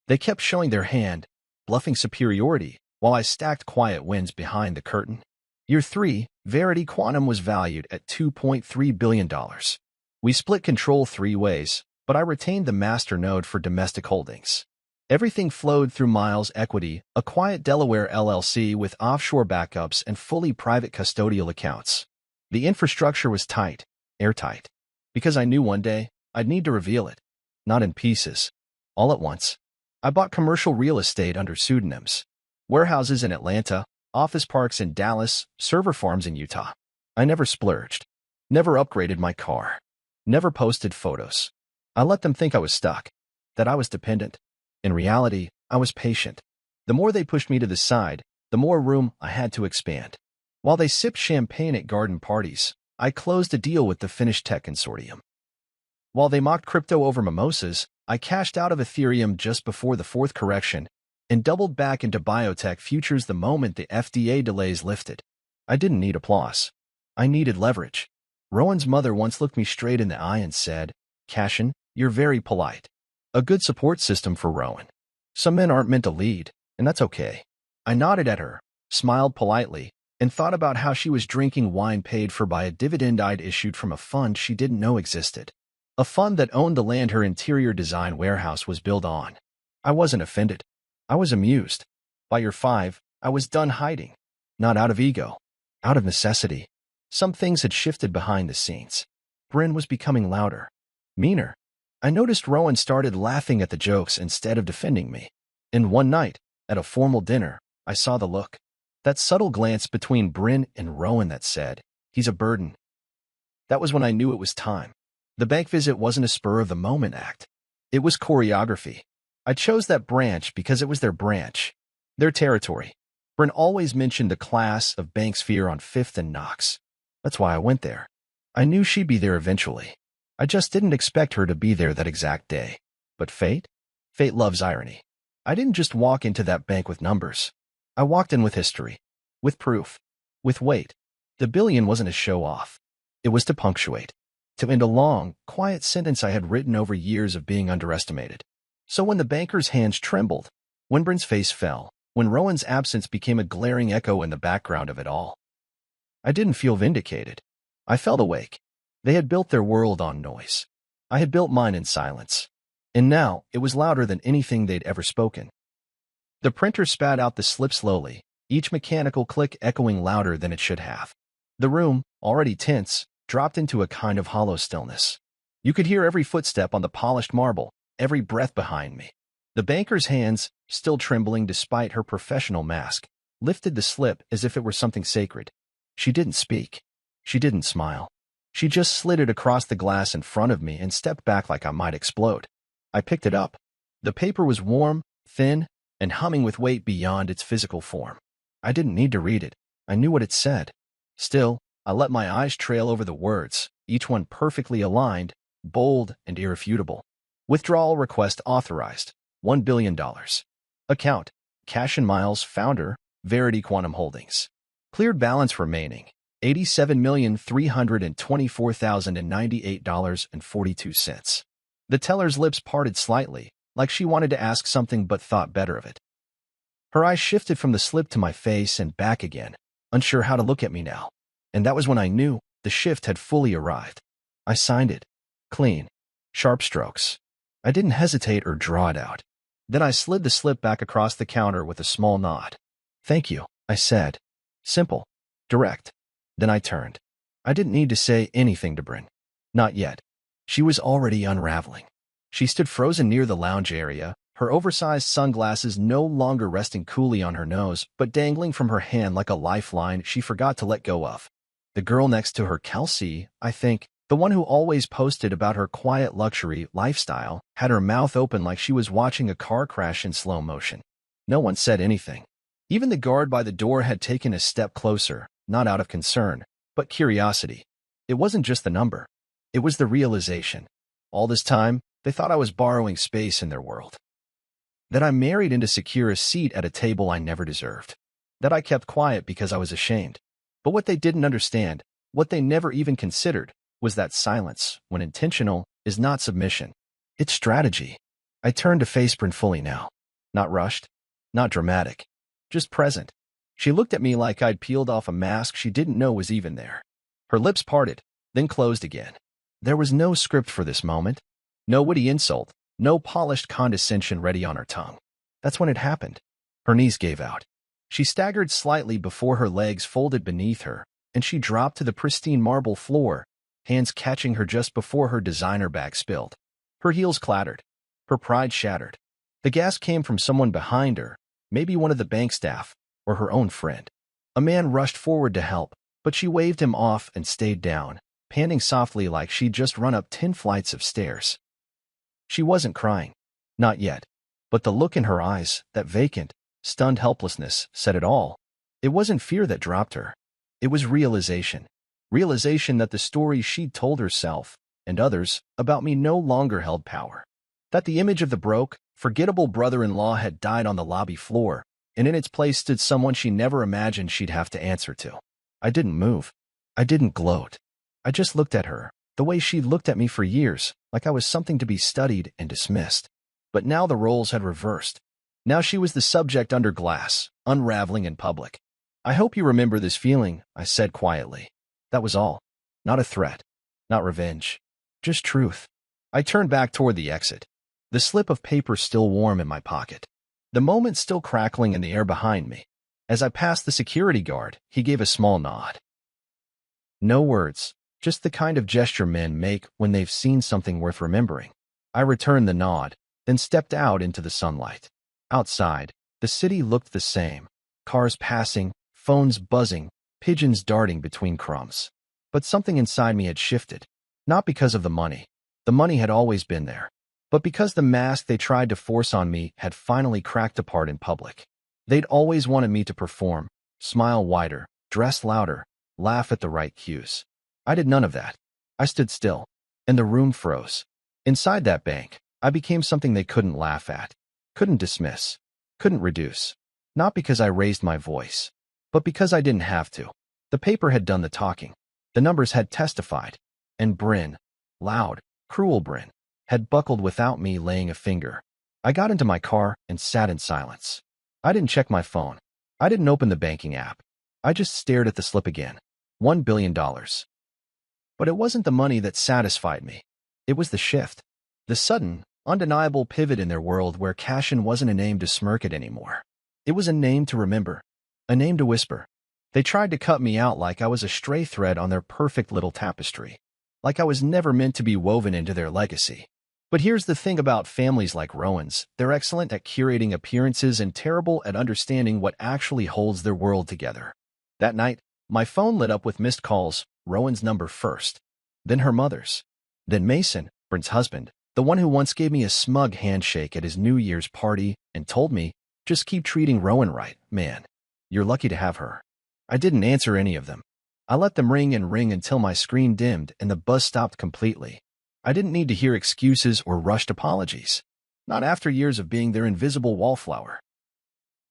They kept showing their hand, bluffing superiority, while I stacked quiet wins behind the curtain. Year 3, Verity Quantum was valued at $2.3 billion. We split control 3 ways, but I retained the master node for domestic holdings. Everything flowed through Miles Equity, a quiet Delaware LLC with offshore backups and fully private custodial accounts. The infrastructure was tight, airtight, because I knew one day I'd need to reveal it, not in pieces, all at once. I bought commercial real estate under pseudonyms, warehouses in Atlanta, office parks in Dallas, server farms in Utah. I never splurged, never upgraded my car, never posted photos. I let them think I was stuck, that I was dependent. In reality, I was patient. The more they pushed me to the side, the more room I had to expand. While they sipped champagne at garden parties, I closed a deal with the Finnish tech consortium. While they mocked crypto over mimosas, I cashed out of Ethereum just before the 4th correction and doubled back into biotech futures the moment the FDA delays lifted. I didn't need applause. I needed leverage. Rowan's mother once looked me straight in the eye and said, Cashin, you're very polite. A good support system for Rowan. Some men aren't meant to lead, and that's okay. I nodded at her, smiled politely, and thought about how she was drinking wine paid for by a dividend I'd issued from a fund she didn't know existed. A fund that owned the land her interior design warehouse was built on. I wasn't offended. I was amused. By year 5, I was done hiding. Not out of ego. Out of necessity. Some things had shifted behind the scenes. Bryn was becoming louder. Meaner. I noticed Rowan started laughing at the jokes instead of defending me. And one night, at a formal dinner, I saw the look. That subtle glance between Bryn and Rowan that said, he's a burden. That was when I knew it was time. The bank visit wasn't a spur-of-the-moment act. It was choreography. I chose that branch because it was their branch, their territory. Bryn always mentioned the class of bank sphere on 5th and Knox. That's why I went there. I knew she'd be there eventually. I just didn't expect her to be there that exact day. But fate? Fate loves irony. I didn't just walk into that bank with numbers. I walked in with history, with proof, with weight. The billion wasn't a show-off. It was to punctuate, to end a long, quiet sentence I had written over years of being underestimated. So when the banker's hands trembled, when Bryn's face fell, when Rowan's absence became a glaring echo in the background of it all, I didn't feel vindicated. I felt awake. They had built their world on noise. I had built mine in silence. And now it was louder than anything they'd ever spoken. The printer spat out the slip slowly, each mechanical click echoing louder than it should have. The room, already tense, dropped into a kind of hollow stillness. You could hear every footstep on the polished marble, every breath behind me. The banker's hands, still trembling despite her professional mask, lifted the slip as if it were something sacred. She didn't speak. She didn't smile. She just slid it across the glass in front of me and stepped back like I might explode. I picked it up. The paper was warm, thin, and humming with weight beyond its physical form. I didn't need to read it. I knew what it said. Still, I let my eyes trail over the words, each one perfectly aligned, bold, and irrefutable. Withdrawal request authorized. $1 billion. Account. Cash and Miles, founder, Verity Quantum Holdings. Cleared balance remaining. $87,324,098.42. The teller's lips parted slightly, like she wanted to ask something but thought better of it. Her eyes shifted from the slip to my face and back again, unsure how to look at me now. And that was when I knew the shift had fully arrived. I signed it. Clean. Sharp strokes. I didn't hesitate or draw it out. Then I slid the slip back across the counter with a small nod. Thank you, I said. Simple. Direct. Then I turned. I didn't need to say anything to Bryn. Not yet. She was already unraveling. She stood frozen near the lounge area, her oversized sunglasses no longer resting coolly on her nose, but dangling from her hand like a lifeline she forgot to let go of. The girl next to her, Kelsey, I think, the one who always posted about her quiet luxury lifestyle, had her mouth open like she was watching a car crash in slow motion. No one said anything. Even the guard by the door had taken a step closer, not out of concern, but curiosity. It wasn't just the number. It was the realization. All this time, they thought I was borrowing space in their world. That I married in to secure a seat at a table I never deserved. That I kept quiet because I was ashamed. But what they didn't understand, what they never even considered, was that silence, when intentional, is not submission. It's strategy. I turned to face Bryn fully now. Not rushed. Not dramatic. Just present. She looked at me like I'd peeled off a mask she didn't know was even there. Her lips parted, then closed again. There was no script for this moment. No witty insult. No polished condescension ready on her tongue. That's when it happened. Her knees gave out. She staggered slightly before her legs folded beneath her, and she dropped to the pristine marble floor, hands catching her just before her designer bag spilled. Her heels clattered. Her pride shattered. The gasp came from someone behind her, maybe one of the bank staff, or her own friend. A man rushed forward to help, but she waved him off and stayed down, panting softly like she'd just run up 10 flights of stairs. She wasn't crying. Not yet. But the look in her eyes, that vacant, stunned helplessness, said it all. It wasn't fear that dropped her. It was realization. Realization that the stories she'd told herself, and others, about me no longer held power. That the image of the broke, forgettable brother-in-law had died on the lobby floor, and in its place stood someone she never imagined she'd have to answer to. I didn't move. I didn't gloat. I just looked at her, the way she'd looked at me for years, like I was something to be studied and dismissed. But now the roles had reversed. Now she was the subject under glass, unraveling in public. I hope you remember this feeling, I said quietly. That was all. Not a threat. Not revenge. Just truth. I turned back toward the exit. The slip of paper still warm in my pocket. The moment still crackling in the air behind me. As I passed the security guard, he gave a small nod. No words. Just the kind of gesture men make when they've seen something worth remembering. I returned the nod, then stepped out into the sunlight. Outside, the city looked the same. Cars passing, phones buzzing, pigeons darting between crumbs. But something inside me had shifted. Not because of the money. The money had always been there. But because the mask they tried to force on me had finally cracked apart in public. They'd always wanted me to perform, smile wider, dress louder, laugh at the right cues. I did none of that. I stood still, and the room froze. Inside that bank, I became something they couldn't laugh at, couldn't dismiss, couldn't reduce. Not because I raised my voice, but because I didn't have to. The paper had done the talking. The numbers had testified. And Bryn, loud, cruel Bryn, had buckled without me laying a finger. I got into my car and sat in silence. I didn't check my phone. I didn't open the banking app. I just stared at the slip again. $1 billion. But it wasn't the money that satisfied me. It was the shift. The sudden, undeniable pivot in their world where Cashin wasn't a name to smirk at anymore. It was a name to remember. A name to whisper. They tried to cut me out like I was a stray thread on their perfect little tapestry. Like I was never meant to be woven into their legacy. But here's the thing about families like Rowan's. They're excellent at curating appearances and terrible at understanding what actually holds their world together. That night, my phone lit up with missed calls, Rowan's number first. Then her mother's. Then Mason, Bryn's husband, the one who once gave me a smug handshake at his New Year's party and told me, just keep treating Rowan right, man. You're lucky to have her. I didn't answer any of them. I let them ring and ring until my screen dimmed and the buzz stopped completely. I didn't need to hear excuses or rushed apologies. Not after years of being their invisible wallflower.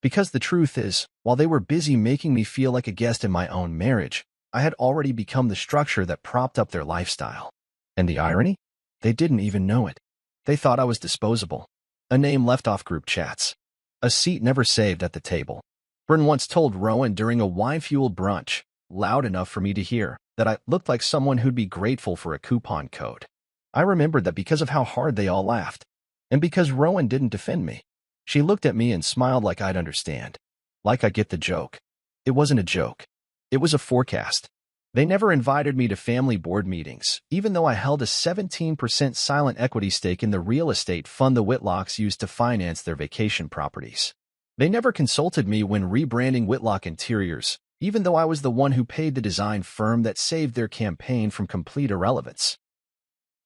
Because the truth is, while they were busy making me feel like a guest in my own marriage, I had already become the structure that propped up their lifestyle. And the irony? They didn't even know it. They thought I was disposable. A name left off group chats. A seat never saved at the table. Bryn once told Rowan during a wine-fueled brunch, loud enough for me to hear, that I looked like someone who'd be grateful for a coupon code. I remembered that because of how hard they all laughed. And because Rowan didn't defend me. She looked at me and smiled like I'd understand. Like I get the joke. It wasn't a joke. It was a forecast. They never invited me to family board meetings, even though I held a 17% silent equity stake in the real estate fund the Whitlocks used to finance their vacation properties. They never consulted me when rebranding Whitlock Interiors, even though I was the one who paid the design firm that saved their campaign from complete irrelevance.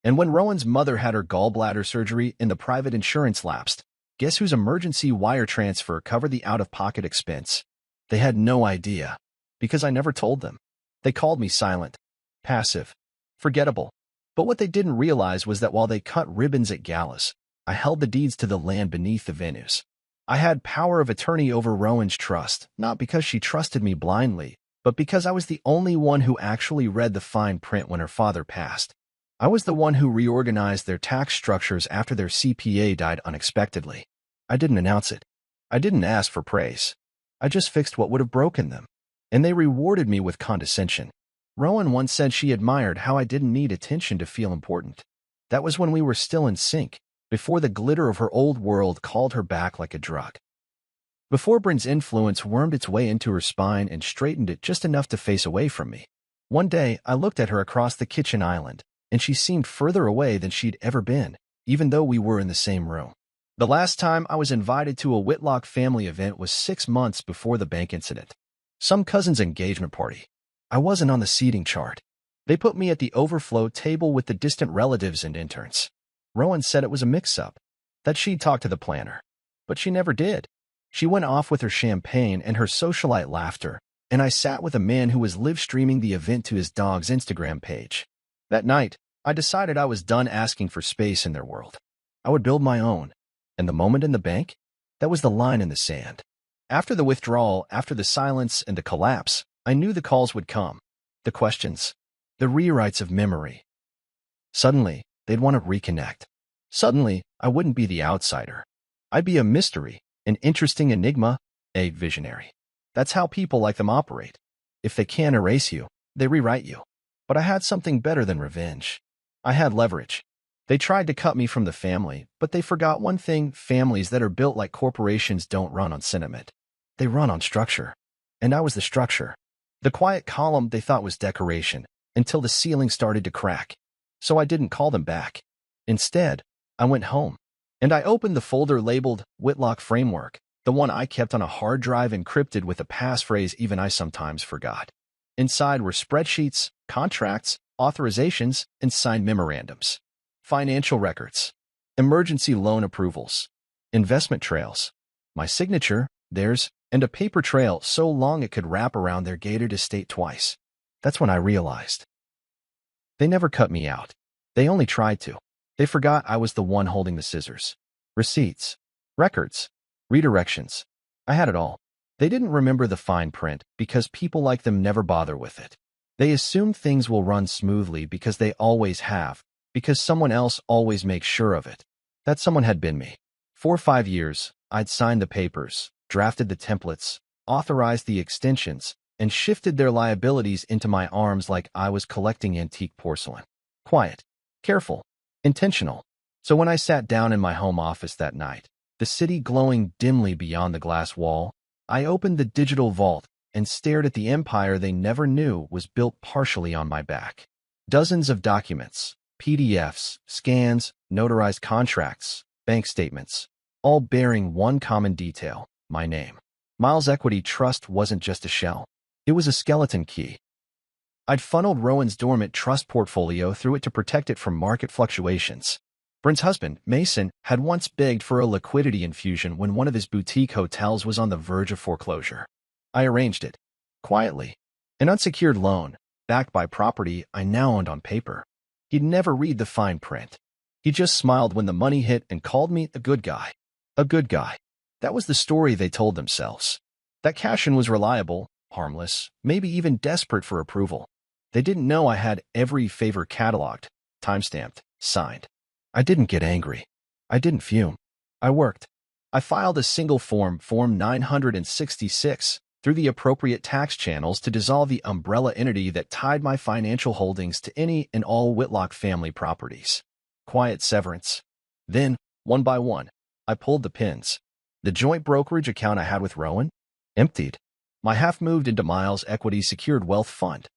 And when Rowan's mother had her gallbladder surgery and the private insurance lapsed, guess whose emergency wire transfer covered the out-of-pocket expense? They had no idea, because I never told them. They called me silent, passive, forgettable. But what they didn't realize was that while they cut ribbons at galas, I held the deeds to the land beneath the venues. I had power of attorney over Rowan's trust, not because she trusted me blindly, but because I was the only one who actually read the fine print when her father passed. I was the one who reorganized their tax structures after their CPA died unexpectedly. I didn't announce it. I didn't ask for praise. I just fixed what would have broken them. And they rewarded me with condescension. Rowan once said she admired how I didn't need attention to feel important. That was when we were still in sync, before the glitter of her old world called her back like a drug. Before Bryn's influence wormed its way into her spine and straightened it just enough to face away from me. One day, I looked at her across the kitchen island, and she seemed further away than she'd ever been, even though we were in the same room. The last time I was invited to a Whitlock family event was 6 months before the bank incident. Some cousin's engagement party. I wasn't on the seating chart. They put me at the overflow table with the distant relatives and interns. Rowan said it was a mix-up, that she'd talk to the planner. But she never did. She went off with her champagne and her socialite laughter, and I sat with a man who was live-streaming the event to his dog's Instagram page. That night, I decided I was done asking for space in their world. I would build my own. And the moment in the bank? That was the line in the sand. After the withdrawal, after the silence and the collapse, I knew the calls would come. The questions. The rewrites of memory. Suddenly, they'd want to reconnect. Suddenly, I wouldn't be the outsider. I'd be a mystery, an interesting enigma, a visionary. That's how people like them operate. If they can't erase you, they rewrite you. But I had something better than revenge. I had leverage. They tried to cut me from the family, but they forgot one thing: families that are built like corporations don't run on sentiment. They run on structure. And I was the structure. The quiet column they thought was decoration, until the ceiling started to crack. So I didn't call them back. Instead, I went home. And I opened the folder labeled Whitlock Framework, the one I kept on a hard drive encrypted with a passphrase even I sometimes forgot. Inside were spreadsheets, contracts, authorizations, and signed memorandums. Financial records, emergency loan approvals, investment trails, my signature, theirs, and a paper trail so long it could wrap around their gated estate twice. That's when I realized. They never cut me out. They only tried to. They forgot I was the one holding the scissors. Receipts, records, redirections. I had it all. They didn't remember the fine print because people like them never bother with it. They assume things will run smoothly because they always have, because someone else always makes sure of it. That someone had been me. 4 or 5 years, I'd signed the papers, drafted the templates, authorized the extensions, and shifted their liabilities into my arms like I was collecting antique porcelain. Quiet, careful, intentional. So when I sat down in my home office that night, the city glowing dimly beyond the glass wall, I opened the digital vault and stared at the empire they never knew was built partially on my back. Dozens of documents, PDFs, scans, notarized contracts, bank statements, all bearing one common detail: my name. Miles Equity Trust wasn't just a shell. It was a skeleton key. I'd funneled Rowan's dormant trust portfolio through it to protect it from market fluctuations. Bryn's husband, Mason, had once begged for a liquidity infusion when one of his boutique hotels was on the verge of foreclosure. I arranged it. Quietly. An unsecured loan, backed by property I now owned on paper. He'd never read the fine print. He just smiled when the money hit and called me a good guy. A good guy. That was the story they told themselves. That cash-in was reliable, harmless, maybe even desperate for approval. They didn't know I had every favor cataloged, timestamped, signed. I didn't get angry. I didn't fume. I worked. I filed a single Form 966, through the appropriate tax channels to dissolve the umbrella entity that tied my financial holdings to any and all Whitlock family properties. Quiet severance. Then, one by one, I pulled the pins. The joint brokerage account I had with Rowan? Emptied. My half moved into Miles' equity secured wealth fund.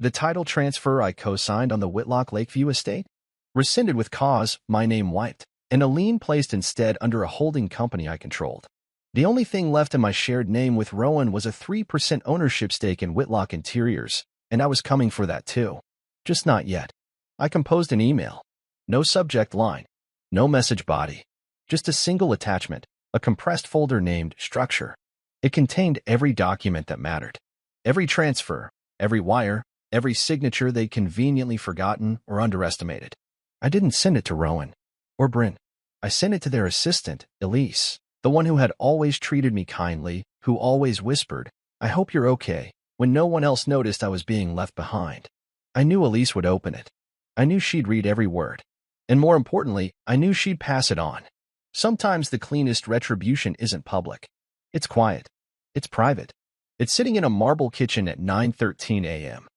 The title transfer I co-signed on the Whitlock Lakeview estate? Rescinded with cause, my name wiped, and a lien placed instead under a holding company I controlled. The only thing left in my shared name with Rowan was a 3% ownership stake in Whitlock Interiors, and I was coming for that too. Just not yet. I composed an email. No subject line. No message body. Just a single attachment, a compressed folder named Structure. It contained every document that mattered. Every transfer, every wire, every signature they'd conveniently forgotten or underestimated. I didn't send it to Rowan or Bryn. I sent it to their assistant, Elise. The one who had always treated me kindly, who always whispered, "I hope you're okay," when no one else noticed I was being left behind. I knew Elise would open it. I knew she'd read every word. And more importantly, I knew she'd pass it on. Sometimes the cleanest retribution isn't public. It's quiet. It's private. It's sitting in a marble kitchen at 9:13 a.m.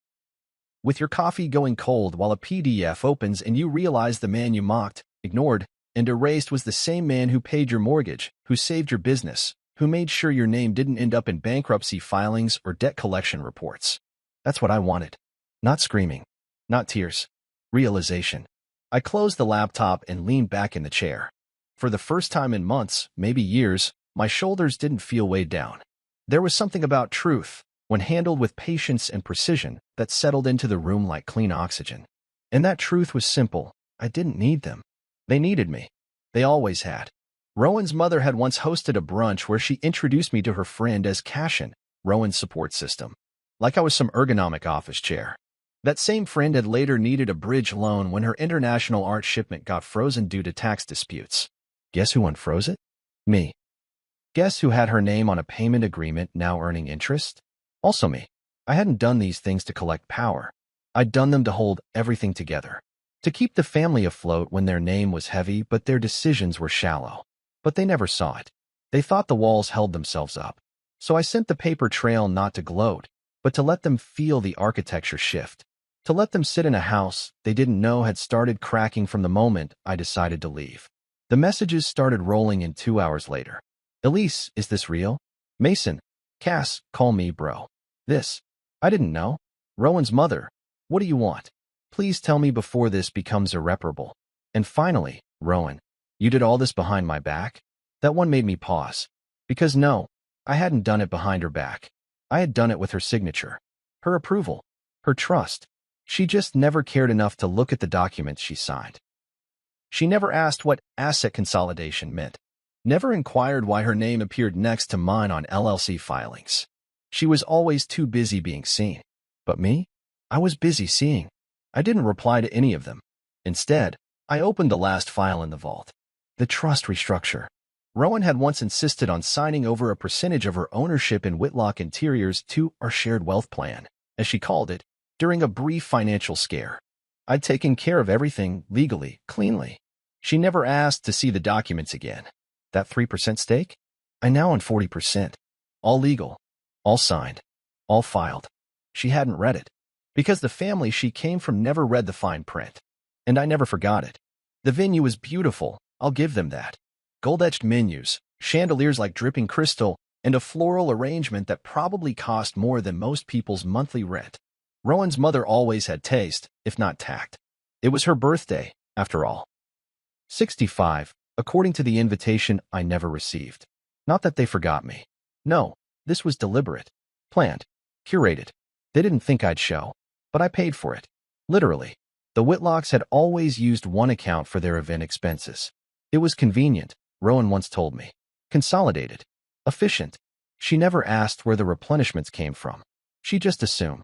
with your coffee going cold while a PDF opens and you realize the man you mocked, ignored, and erased was the same man who paid your mortgage, who saved your business, who made sure your name didn't end up in bankruptcy filings or debt collection reports. That's what I wanted. Not screaming. Not tears. Realization. I closed the laptop and leaned back in the chair. For the first time in months, maybe years, my shoulders didn't feel weighed down. There was something about truth, when handled with patience and precision, that settled into the room like clean oxygen. And that truth was simple. I didn't need them. They needed me. They always had. Rowan's mother had once hosted a brunch where she introduced me to her friend as Cashin, Rowan's support system. Like I was some ergonomic office chair. That same friend had later needed a bridge loan when her international art shipment got frozen due to tax disputes. Guess who unfroze it? Me. Guess who had her name on a payment agreement now earning interest? Also me. I hadn't done these things to collect power. I'd done them to hold everything together. To keep the family afloat when their name was heavy but their decisions were shallow. But they never saw it. They thought the walls held themselves up. So I sent the paper trail not to gloat, but to let them feel the architecture shift. To let them sit in a house they didn't know had started cracking from the moment I decided to leave. The messages started rolling in 2 hours later. Elise, is this real? Mason, Cass, call me bro. This. I didn't know. Rowan's mother. What do you want? Please tell me before this becomes irreparable. And finally, Rowan, you did all this behind my back? That one made me pause. Because no, I hadn't done it behind her back. I had done it with her signature. Her approval. Her trust. She just never cared enough to look at the documents she signed. She never asked what asset consolidation meant. Never inquired why her name appeared next to mine on LLC filings. She was always too busy being seen. But me? I was busy seeing. I didn't reply to any of them. Instead, I opened the last file in the vault. The trust restructure. Rowan had once insisted on signing over a percentage of her ownership in Whitlock Interiors to our shared wealth plan, as she called it, during a brief financial scare. I'd taken care of everything legally, cleanly. She never asked to see the documents again. That 3% stake? I now own 40%. All legal. All signed. All filed. She hadn't read it. Because the family she came from never read the fine print. And I never forgot it. The venue was beautiful, I'll give them that. Gold-etched menus, chandeliers like dripping crystal, and a floral arrangement that probably cost more than most people's monthly rent. Rowan's mother always had taste, if not tact. It was her birthday, after all. 65, according to the invitation I never received. Not that they forgot me. No, this was deliberate. Planned. Curated. They didn't think I'd show. But I paid for it. Literally. The Whitlocks had always used one account for their event expenses. It was convenient, Rowan once told me. Consolidated. Efficient. She never asked where the replenishments came from. She just assumed.